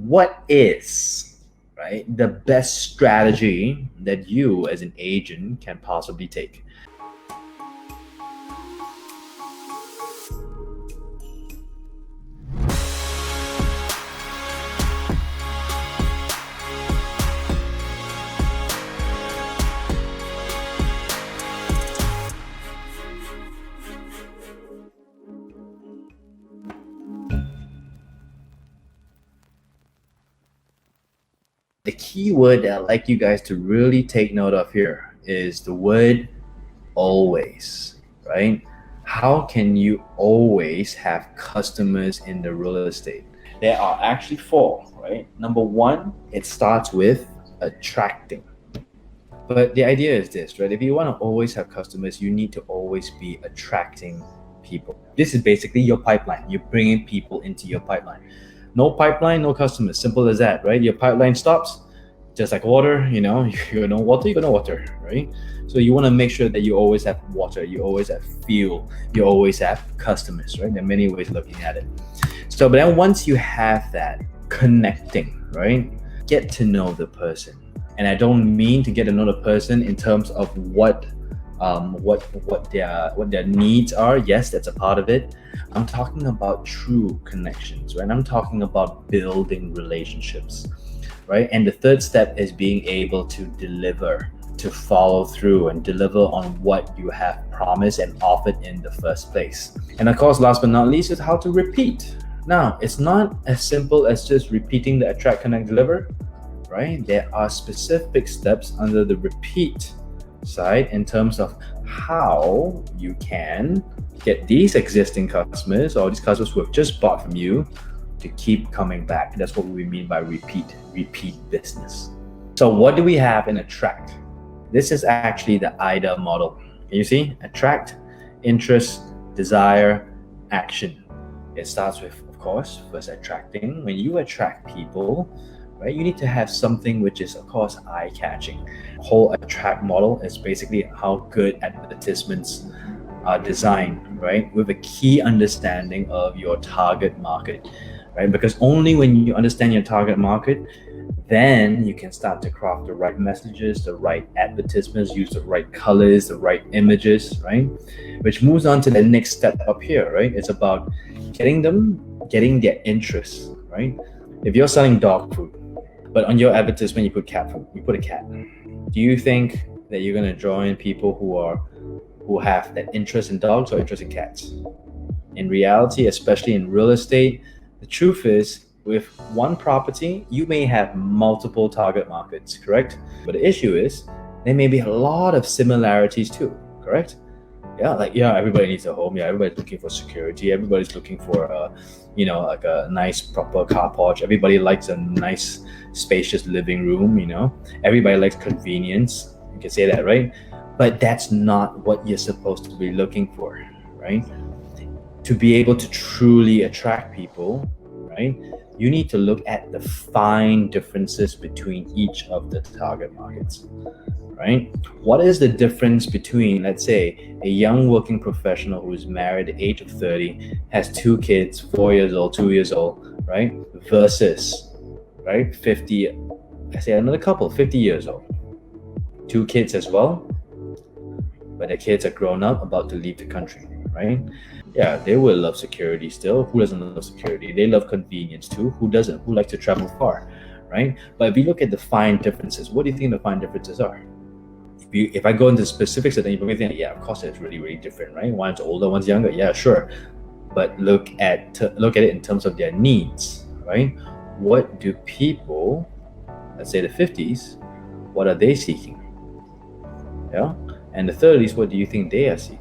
what is, right, the best strategy that you as an agent can possibly take? The key word that I'd like you guys to really take note of here is the word always, right? How can you always have customers in the real estate? There are actually four, right? Number one, it starts with attracting. But the idea is this, right? If you want to always have customers, you need to always be attracting people. This is basically your pipeline. You're bringing people into your pipeline. No pipeline, no customers. Simple as that, right? Your pipeline stops, just like water. You know, you know water, you got no water, right? So you want to make sure that you always have water, you always have fuel, you always have customers, right? There are many ways of looking at it. So, but then once you have that connecting, right? Get to know the person. And I don't mean to get to know the person in terms of what their needs are. Yes, that's a part of it. I'm talking about true connections, right? I'm talking about building relationships, right? And the third step is being able to deliver, to follow through and deliver on what you have promised and offered in the first place. And of course, last but not least, is how to repeat. Now, it's not as simple as just repeating the attract, connect, deliver, right? There are specific steps under the repeat side in terms of how you can get these existing customers or these customers who have just bought from you to keep coming back. That's what we mean by repeat business. So what do we have in attract? This is actually the IDA model. Can you see? Attract, interest, desire, action. It starts with, of course, first attracting. When you attract people, right, you need to have something which is, of course, eye-catching. Whole attract model is basically how good advertisements are designed, right, with a key understanding of your target market, right? Because only when you understand your target market, then you can start to craft the right messages, the right advertisements, use the right colors, the right images, right? Which moves on to the next step up here, right? It's about getting their interest, right? If you're selling dog food, but on your advertisement you put cat food, you put a cat, do you think that you're going to draw in people who have that interest in dogs or interest in cats? In reality, especially in real estate, the truth is, with one property, you may have multiple target markets, correct? But the issue is, there may be a lot of similarities too, correct? Everybody needs a home. Yeah, everybody's looking for security. Everybody's looking for like a nice proper car porch. Everybody likes a nice spacious living room. Everybody likes convenience. You can say that, right? But that's not what you're supposed to be looking for, right? To be able to truly attract people, right, you need to look at the fine differences between each of the target markets, right? What is the difference between, let's say, a young working professional who is married at the age of 30, has 2 kids, 4 years old, 2 years old, right? Versus, right, 50, I say another couple, 50 years old, 2 kids as well, but the kids are grown up, about to leave the country, right? Yeah, they will love security still. Who doesn't love security? They love convenience too. Who doesn't? Who likes to travel far, right? But if you look at the fine differences, what do you think the fine differences are? If I go into specifics, then you probably think, yeah, of course it's really, really different, right? One's older, one's younger. Yeah, sure. But look at it in terms of their needs, right? What do people, let's say the 50s, what are they seeking? Yeah, and the 30s, what do you think they are seeking?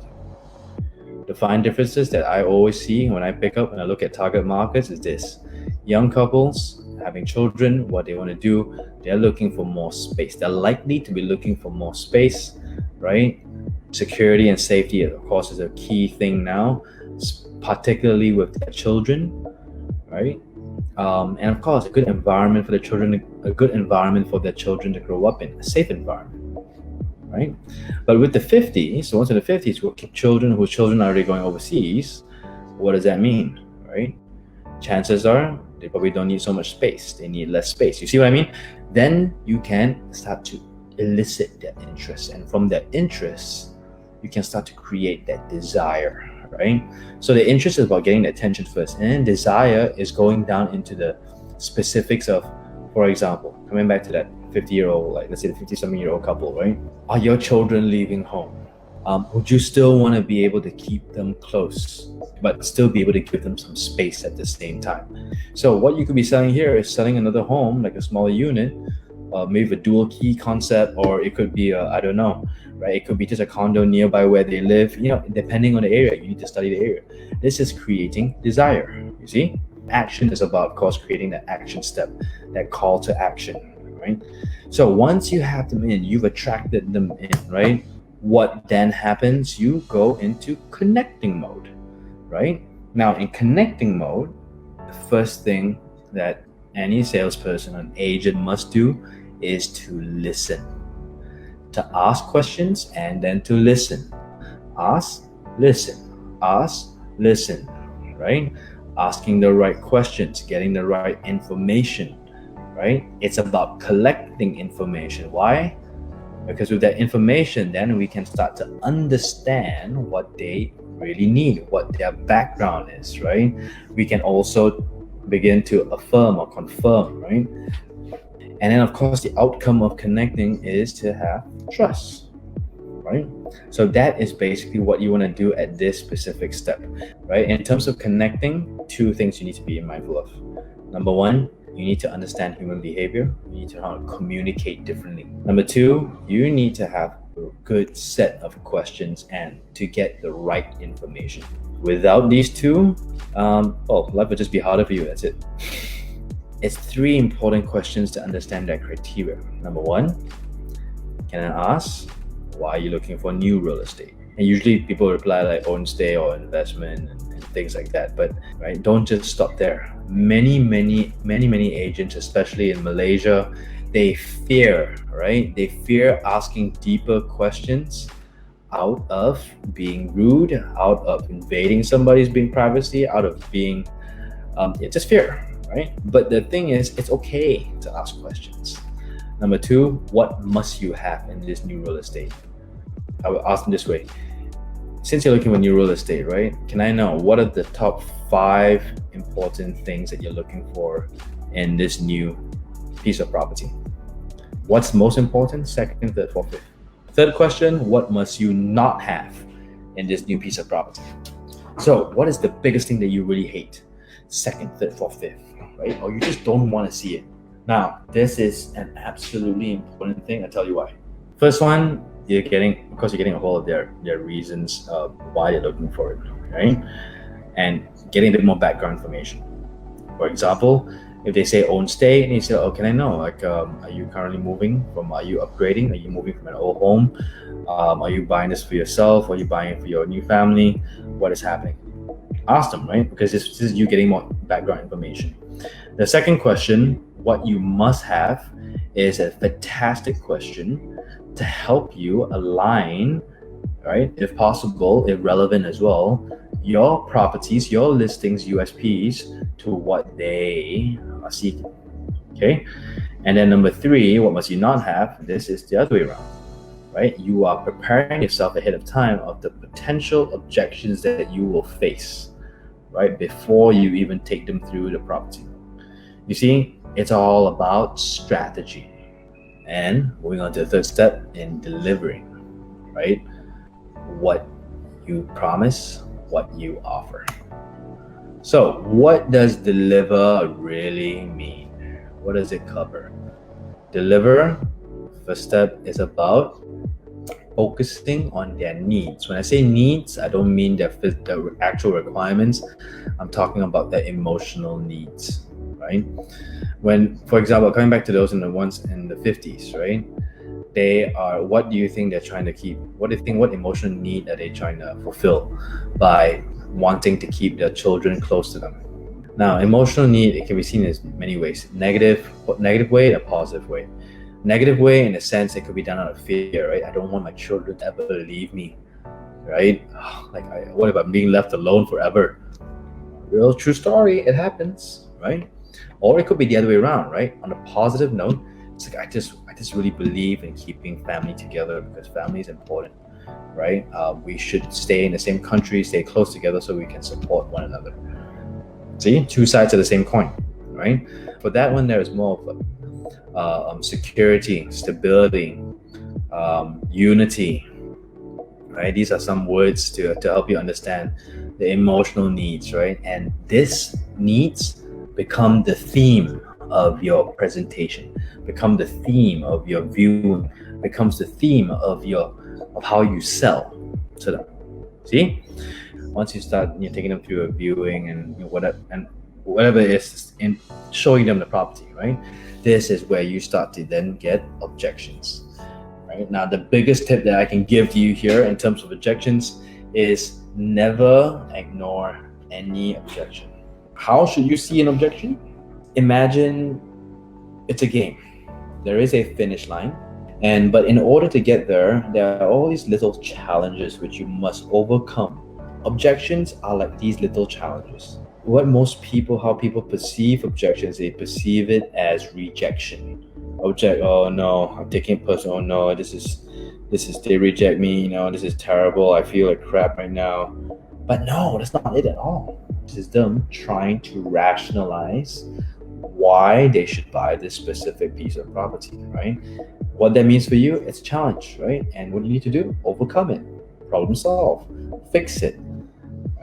The fine differences that I always see when I pick up and I look at target markets is this: young couples having children, what they want to do, they're looking for more space. They're likely to be looking for more space, right? Security and safety, of course, is a key thing now, particularly with their children, right? And of course, a good environment for the children, a good environment for their children to grow up in, a safe environment, right? But with the 50s, so once in the 50s, whose children are already going overseas, what does that mean, right? Chances are They probably don't need so much space. They need less space. You see what I mean? Then you can start to elicit that interest. And from that interest, you can start to create that desire, right? So the interest is about getting the attention first. And then desire is going down into the specifics of, for example, coming back to that 50-year-old, like let's say the 50-something-year-old couple, right? Are your children leaving home? Would you still want to be able to keep them close, but still be able to give them some space at the same time? So what you could be selling here is selling another home, like a smaller unit, maybe a dual key concept, or it could be I don't know, right? It could be just a condo nearby where they live. Depending on the area, you need to study the area. This is creating desire. You see, action is about, of course, creating that action step, that call to action, right? So once you have them in, you've attracted them in, right? What then happens? You go into connecting mode, right? Now in connecting mode, the first thing that any salesperson or an agent must do is to listen, to ask questions and then to listen. Ask, listen, right? Asking the right questions, getting the right information, right? It's about collecting information. Why? Because with that information, then we can start to understand what they really need, what their background is, right? We can also begin to affirm or confirm, right? And then of course, the outcome of connecting is to have trust, right? So that is basically what you want to do at this specific step, right? In terms of connecting, two things you need to be mindful of. Number one, you need to understand human behavior. You need to know how to communicate differently. Number two, you need to have a good set of questions and to get the right information. Without these two, life would just be harder for you. That's it. It's three important questions to understand that criteria. Number one, can I ask, why are you looking for new real estate? And usually people reply like own stay or investment and things like that. But right, don't just stop there. Many agents, especially in Malaysia, they fear, right? They fear asking deeper questions out of being rude, out of invading somebody's privacy, out of being, it's just fear, right? But the thing is, it's okay to ask questions. Number two, what must you have in this new real estate? I would ask them this way. Since you're looking for new real estate, right? Can I know what are the top 5 important things that you're looking for in this new piece of property? What's most important? Second, third, fourth, fifth. Third question, what must you not have in this new piece of property? So what is the biggest thing that you really hate? Second, third, fourth, fifth, right? Or you just don't want to see it. Now, this is an absolutely important thing. I'll tell you why. First one, you're getting a hold of their reasons of why they're looking for it, right? And getting a bit more background information. For example, if they say own stay, and you say, oh, can I know, like, are you currently moving from, are you upgrading? Are you moving from an old home? Are you buying this for yourself? Or are you buying it for your new family? What is happening? Ask them, right? Because this is you getting more background information. The second question, what you must have, is a fantastic question to help you align, right? If possible, if relevant as well, your properties, your listings, USPs to what they are seeking, okay? And then number 3, what must you not have? This is the other way around, right? You are preparing yourself ahead of time of the potential objections that you will face, right? Before you even take them through the property. You see, it's all about strategy. And moving on to the third step in delivering, right? What you promise, what you offer. So what does deliver really mean? What does it cover? Deliver, first step is about focusing on their needs. When I say needs, I don't mean the actual requirements. I'm talking about their emotional needs, right? When, for example, coming back to those in the ones in the 50s, right? They are, what do you think they're trying to keep? What emotional need are they trying to fulfill by wanting to keep their children close to them? Now, emotional need, it can be seen as many ways. Negative way and a positive way. Negative way, in a sense, it could be done out of fear, right? I don't want my children to ever leave me, right? What if I'm being left alone forever? Real true story, it happens, right? Or it could be the other way around, right? On a positive note, it's like I just really believe in keeping family together because family is important, right? We should stay in the same country, stay close together so we can support one another. See, two sides of the same coin, right? For that one, there is more of security, stability, unity, right? These are some words to help you understand the emotional needs, right? And this needs become the theme of your presentation, become the theme of your viewing, becomes the theme of how you sell to them. See, once you start taking them through a viewing and whatever it is in showing them the property, right? This is where you start to then get objections. Right? Now, the biggest tip that I can give to you here in terms of objections is never ignore any objection. How should you see an objection? Imagine it's a game. There is a finish line, but in order to get there are all these little challenges which you must overcome. Objections are like these little challenges. How people perceive objections, they perceive it as rejection. Object, oh no, I'm taking it personal. Oh no, this is they reject me, this is terrible, I feel like crap right now. But no, that's not it at all. This is them trying to rationalize why they should buy this specific piece of property, right? What that means for you, it's a challenge, right? And what you need to do, overcome it, problem solve, fix it,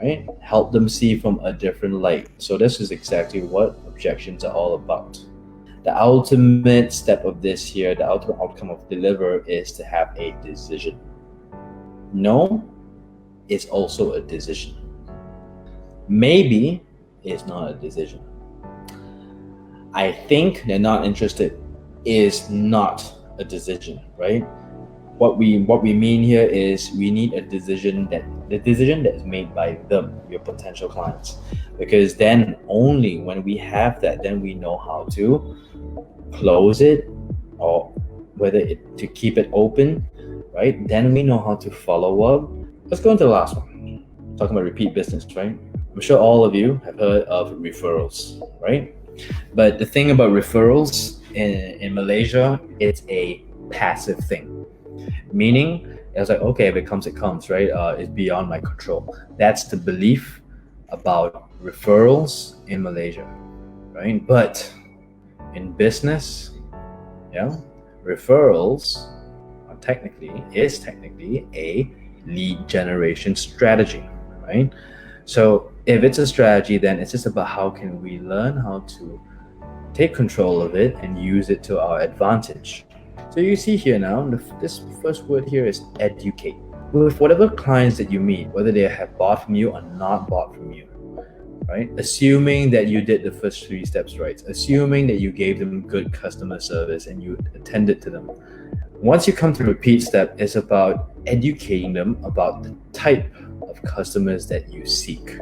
right? Help them see from a different light. So this is exactly what objections are all about. The ultimate step of this here, the ultimate outcome of deliver is to have a decision. No is also a decision. Maybe is not a decision. I think they're not interested is not a decision, right? What we mean here is we need the decision that is made by them, your potential clients, because then only when we have that, then we know how to close it or to keep it open, right? Then we know how to follow up. Let's go into the last one, talking about repeat business, right? I'm sure all of you have heard of referrals, right? But the thing about referrals in Malaysia, it's a passive thing. Meaning, it's like, okay, if it comes, it comes, right? It's beyond my control. That's the belief about referrals in Malaysia, right? But in business, referrals is technically a lead generation strategy, right? So if it's a strategy, then it's just about how can we learn how to take control of it and use it to our advantage. So you see here now, this first word here is educate. With whatever clients that you meet, whether they have bought from you or not bought from you, right? Assuming that you did the first 3 steps right, assuming that you gave them good customer service and you attended to them. Once you come to the repeat step, it's about educating them about the type of customers that you seek.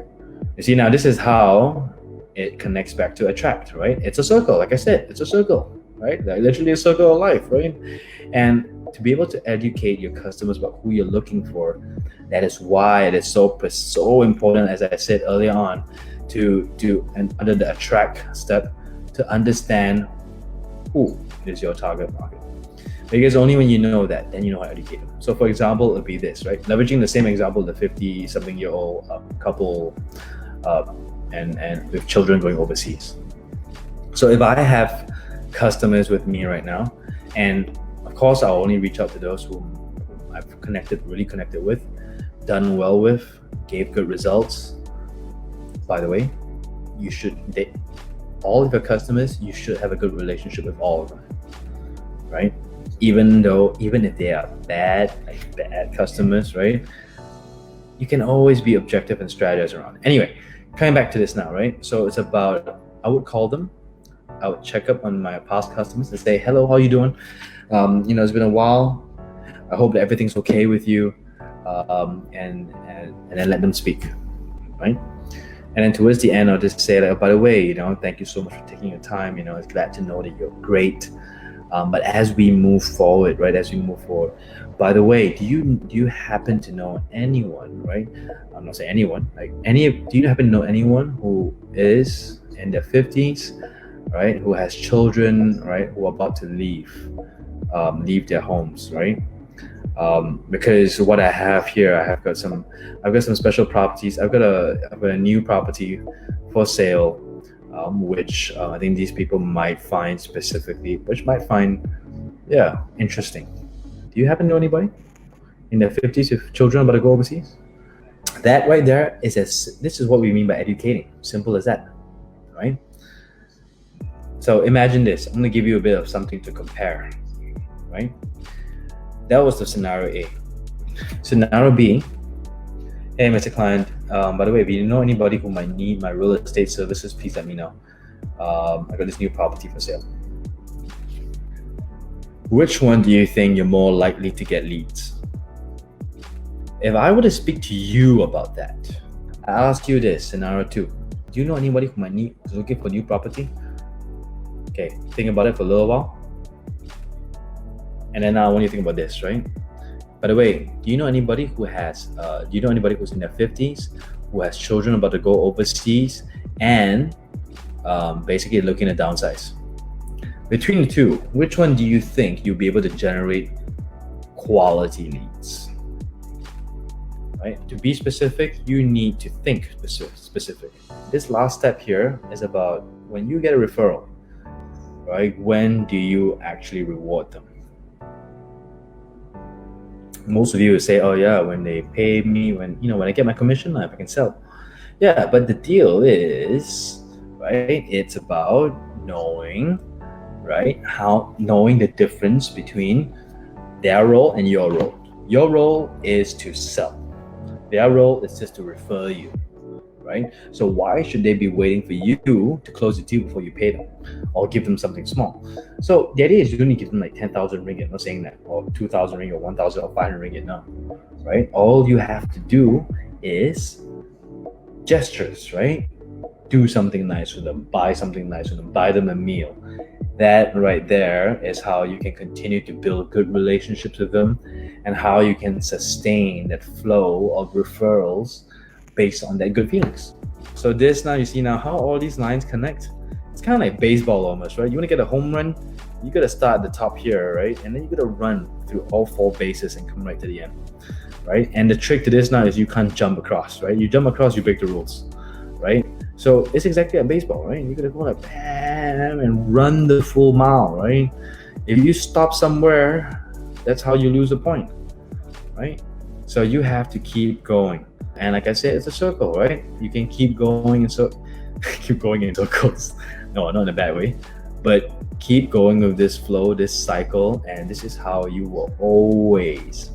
You see, now this is how it connects back to attract, right? It's a circle, like I said, it's a circle, right? Like literally a circle of life, right? And to be able to educate your customers about who you're looking for, that is why it is so important, as I said earlier on, and under the attract step, to understand who is your target market. Because only when you know that, then you know how to educate them. So for example, it would be this, right? Leveraging the same example, the 50-something-year-old couple and with children going overseas. So if I have customers with me right now, and of course I'll only reach out to those whom I've really connected with, done well with, gave good results. By the way, all of your customers, you should have a good relationship with all of them, right? Even if they are bad customers, right? You can always be objective and strategize around. Anyway, coming back to this now, right? So it's about, I would call them, I would check up on my past customers and say, hello, how you doing? It's been a while. I hope that everything's okay with you. And then let them speak, right? And then towards the end, I'll just say, like, oh, by the way, thank you so much for taking your time. It's glad to know that you're great. But as we move forward, right? By the way, do you happen to know anyone, right? I'm not saying anyone, do you happen to know anyone who is in their 50s, right? Who has children, right? Who are about to leave their homes, right? Because what I have here, I've got some special properties. I've got a new property for sale, which I think these people might find interesting. Do you happen to know anybody in their 50s with children about to go overseas? That right there this is what we mean by educating. Simple as that, right? So imagine this. I'm going to give you a bit of something to compare, right? That was the scenario A. Scenario B, hey, Mr. Client, by the way, if you know anybody who might need my real estate services, please let me know. I got this new property for sale. Which one do you think you're more likely to get leads? If I were to speak to you about that, I ask you this, scenario 2. Do you know anybody who who's looking for new property? Okay, think about it for a little while. And then now when you think about this, right? By the way, do you know anybody who's in their 50s, who has children about to go overseas and basically looking to downsize? Between the two, which one do you think you'll be able to generate quality leads? Right? To be specific, you need to think specific. This last step here is about when you get a referral, right? When do you actually reward them? Most of you will say, oh yeah, when they pay me, when I get my commission, if I can sell. Yeah, but the deal is, right, it's about knowing the difference between their role and your role. Your role is to sell. Their role is just to refer you, right? So why should they be waiting for you to close the deal before you pay them or give them something small? So the idea is you don't need to give them like 10,000 ringgit, not saying that, or 2,000 ringgit, or 1,000 or 500 ringgit, no, right? All you have to do is gestures, right? Do something nice for them, buy something nice for them, buy them a meal. That right there is how you can continue to build good relationships with them and how you can sustain that flow of referrals based on that good feelings. So this now, you see now how all these lines connect. It's kind of like baseball almost, right? You want to get a home run, you got to start at the top here, right? And then you got to run through all 4 bases and come right to the end, right? And the trick to this now is you can't jump across, right? You jump across, you break the rules, right? So it's exactly like baseball, right? You got to go like bam and run the full mile, right? If you stop somewhere, that's how you lose a point, right? So you have to keep going. And like I said, it's a circle, right? You can keep going in circles. No, not in a bad way, but keep going with this flow, this cycle, and this is how you will always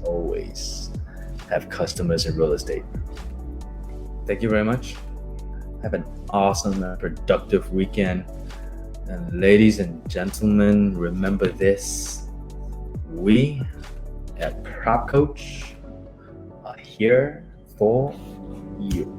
have customers in real estate. Thank you very much. Have an awesome and productive weekend. And ladies and gentlemen, remember this: we at PropCoach are here for you.